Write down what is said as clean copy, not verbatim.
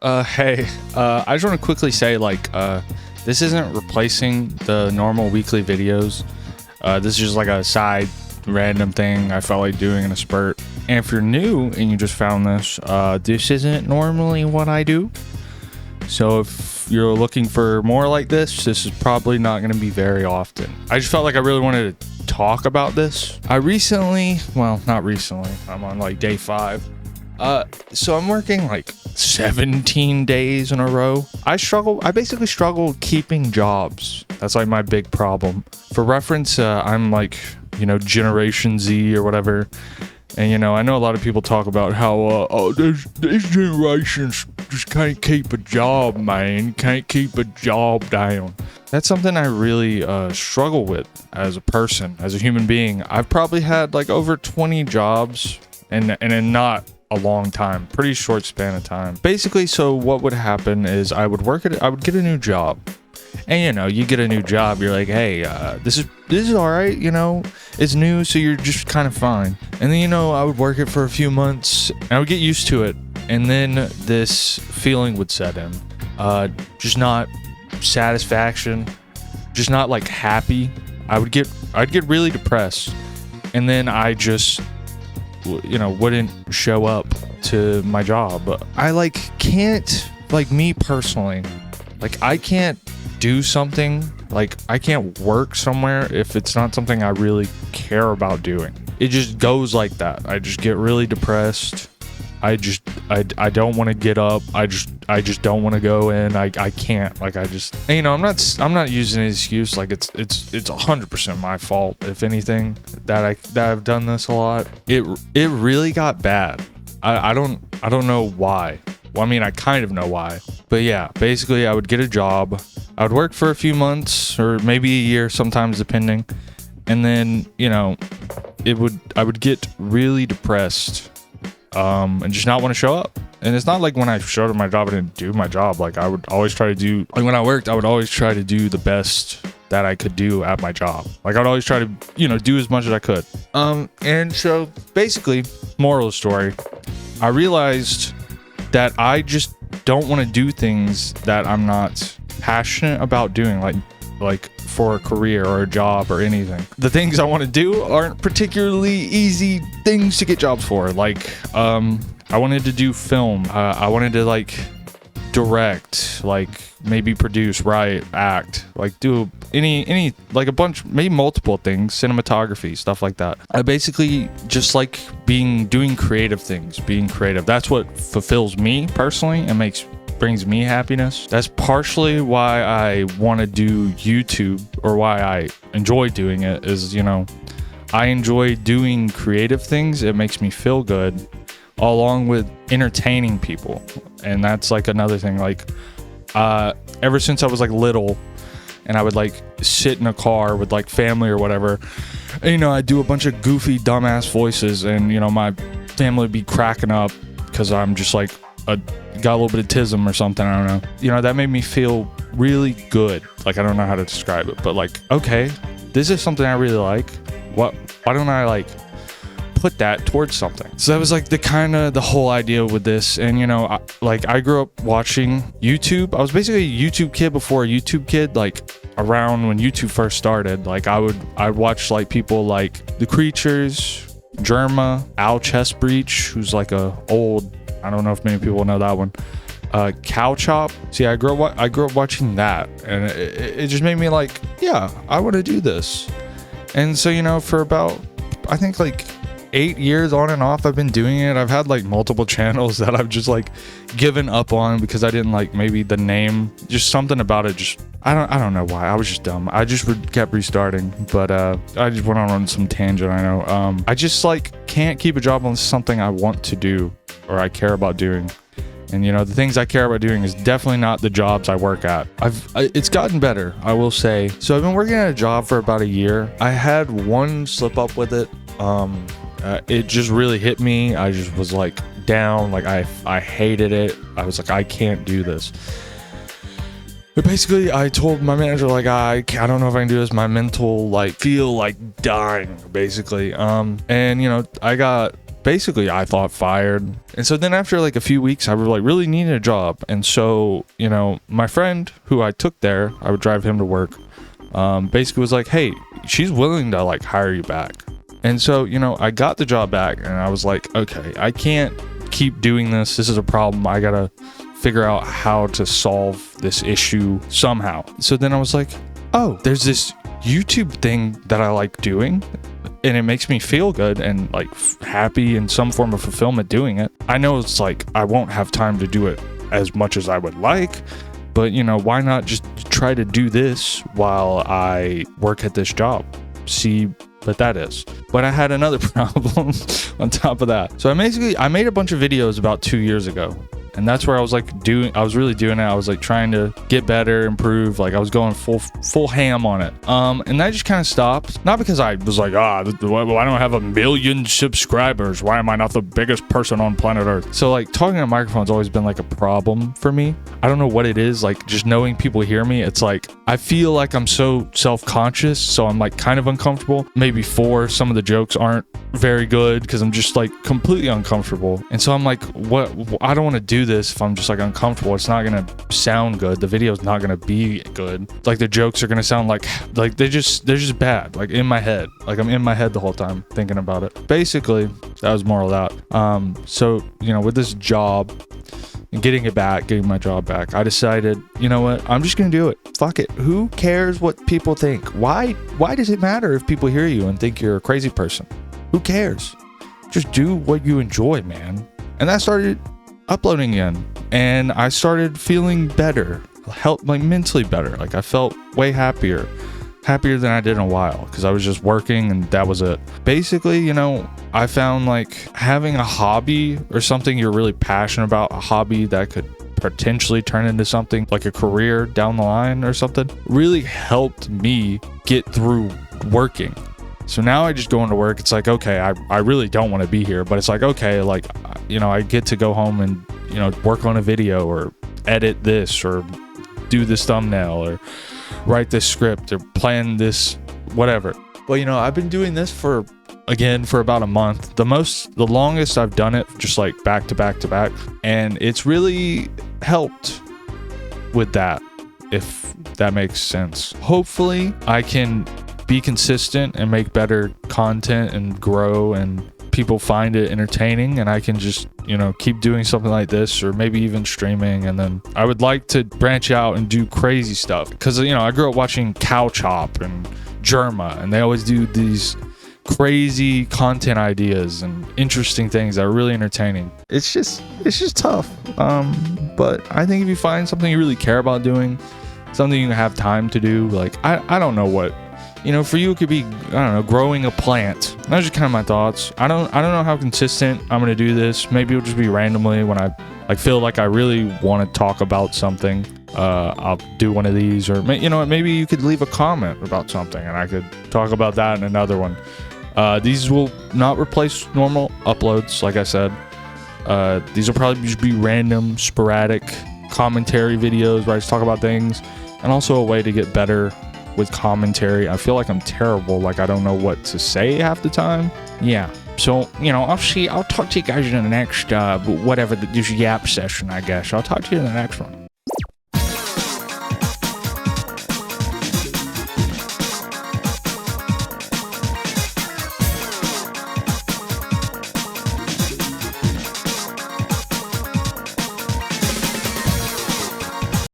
Hey, I just want to quickly say, this isn't replacing the normal weekly videos. This is just like a side random thing I felt like doing in a spurt. And if you're new and you just found this, this isn't normally what I do. So if you're looking for more like this is probably not going to be very often. I just felt like I really wanted to talk about this. Not recently, I'm on like day 5. So I'm working like 17 days in a row. I basically struggle keeping jobs. That's like my big problem. For reference, I'm like, Generation Z or whatever. And, I know a lot of people talk about how, this generations just can't keep a job, man. Can't keep a job down. That's something I really struggle with as a person, as a human being. I've probably had like over 20 jobs and in not a long time, pretty short span of time. Basically, so what would happen is I would get a new job. And you get a new job, you're like, hey, this is all right, it's new, so you're just kind of fine. And then I would work it for a few months and I would get used to it, and then this feeling would set in, just not satisfaction, just not like happy. I'd get really depressed, and then I just wouldn't show up to my job. I can't, me personally, I can't do something, I can't work somewhere if it's not something I really care about doing. It just goes like that. I just get really depressed. I don't want to get up. I just don't want to go in. I can't. I'm not using an excuse. It's 100% my fault. If anything, that I've done this a lot. It really got bad. I don't know why. Well, I kind of know why. But yeah, basically I would get a job. I would work for a few months or maybe a year, sometimes depending. And then, I would get really depressed. And just not want to show up. And it's not like when I showed up at my job, I didn't do my job. I would always try to do, when I worked, I would always try to do the best that I could do at my job. I would always try to, do as much as I could. And so basically, moral of the story, I realized that I just don't want to do things that I'm not passionate about doing, like for a career or a job or anything. The things I want to do aren't particularly easy things to get jobs for. I wanted to do film. I wanted to direct, maybe produce, write, act, do any a bunch, maybe multiple things, cinematography, stuff like that. I basically just like doing creative things, being creative. That's what fulfills me personally and brings me happiness. That's partially why I want to do YouTube, or why I enjoy doing it, is I enjoy doing creative things. It makes me feel good, along with entertaining people. And that's another thing. Ever since I was little, and I would sit in a car with family or whatever, and I do a bunch of goofy dumbass voices, and my family would be cracking up because I'm just got a little bit of tism or something, I don't know. That made me feel really good. I don't know how to describe it, but okay, this is something I really like. Why don't I put that towards something? So that was the whole idea with this. And I grew up watching YouTube. I was basically a YouTube kid before a YouTube kid, around when YouTube first started. I'd watch people like The Creatures, Germa, Al Chestbreach, who's a old, I don't know if many people know that one. Cow Chop. See, I grew up watching that, and it just made me yeah, I want to do this. And so for about, I think 8 years on and off, I've been doing it. I've had multiple channels that I've just given up on because I didn't maybe the name, just something about it. Just I don't know why. I was just dumb. I just kept restarting, but I just went on some tangent. I know. I just can't keep a job on something I want to do or I care about doing. And the things I care about doing is definitely not the jobs I work at. It's gotten better, I will say. So I've been working at a job for about a year. I had one slip up with it. It just really hit me. I just was down. I hated it. I was I can't do this. But basically, I told my manager I don't know if I can do this. My mental feel dying, basically. And I got basically, I thought fired. And so then after like a few weeks, I like really needed a job. And so, you know, my friend who I took there, I would drive him to work, basically was like, hey, she's willing to like hire you back. And so, you know, I got the job back and I was like, okay, I can't keep doing this. This is a problem. I gotta figure out how to solve this issue somehow. So then I was like, oh, there's this YouTube thing that I like doing, and it makes me feel good and like happy and some form of fulfillment doing it. I know it's like I won't have time to do it as much as I would like, but you know, why not just try to do this while I work at this job? See what that is. But I had another problem on top of that. So I made a bunch of videos about 2 years ago. And that's where I was like I was really doing it. I was like trying to get better, improve. Like I was going full ham on it. And that just kind of stopped. Not because I was like, I don't have 1 million subscribers. Why am I not the biggest person on planet Earth? So like talking on a microphone's always been like a problem for me. I don't know what it is. Like just knowing people hear me, it's like, I feel like I'm so self-conscious. So I'm like kind of uncomfortable. Maybe 4, some of the jokes aren't very good because I'm just like completely uncomfortable. And so I'm like, what? I don't want to do this if I'm just like uncomfortable. It's not gonna sound good. The video's not gonna be good. Like the jokes are gonna sound like they're just bad. Like in my head. Like I'm in my head the whole time thinking about it. Basically, that was more of that. So you know, with this job and getting my job back, I decided, you know what? I'm just gonna do it. Fuck it. Who cares what people think? Why does it matter if people hear you and think you're a crazy person? Who cares? Just do what you enjoy, man. And I started uploading again, and I started feeling better, like mentally better. Like I felt way happier than I did in a while because I was just working and that was it. Basically, you know, I found like having a hobby or something you're really passionate about, a hobby that could potentially turn into something like a career down the line or something, really helped me get through working. So now I just go into work. It's like, okay, I really don't want to be here, but it's like, okay, like, you know, I get to go home and, you know, work on a video or edit this or do this thumbnail or write this script or plan this, whatever. Well, you know, I've been doing this for about a month. The longest I've done it, just like back to back to back. And it's really helped with that, if that makes sense. Hopefully I can be consistent and make better content and grow and people find it entertaining, and I can just, you know, keep doing something like this or maybe even streaming. And then I would like to branch out and do crazy stuff because, you know, I grew up watching Cow Chop and Germa, and they always do these crazy content ideas and interesting things that are really entertaining. It's just tough. But I think if you find something you really care about doing, something you have time to do, like I don't know what, you know, for you it could be, I don't know, growing a plant. That's just kind of my thoughts. I don't know how consistent I'm gonna do this. Maybe it'll just be randomly when I like feel like I really want to talk about something. I'll do one of these, or you know what, maybe you could leave a comment about something and I could talk about that in another one. These will not replace normal uploads, like I said. These will probably just be random, sporadic commentary videos where I just talk about things, and also a way to get better with commentary. I feel like I'm terrible, like I don't know what to say half the time. Yeah, so, you know, I'll talk to you guys in the next, whatever, this yap session, I guess. I'll talk to you in the next one.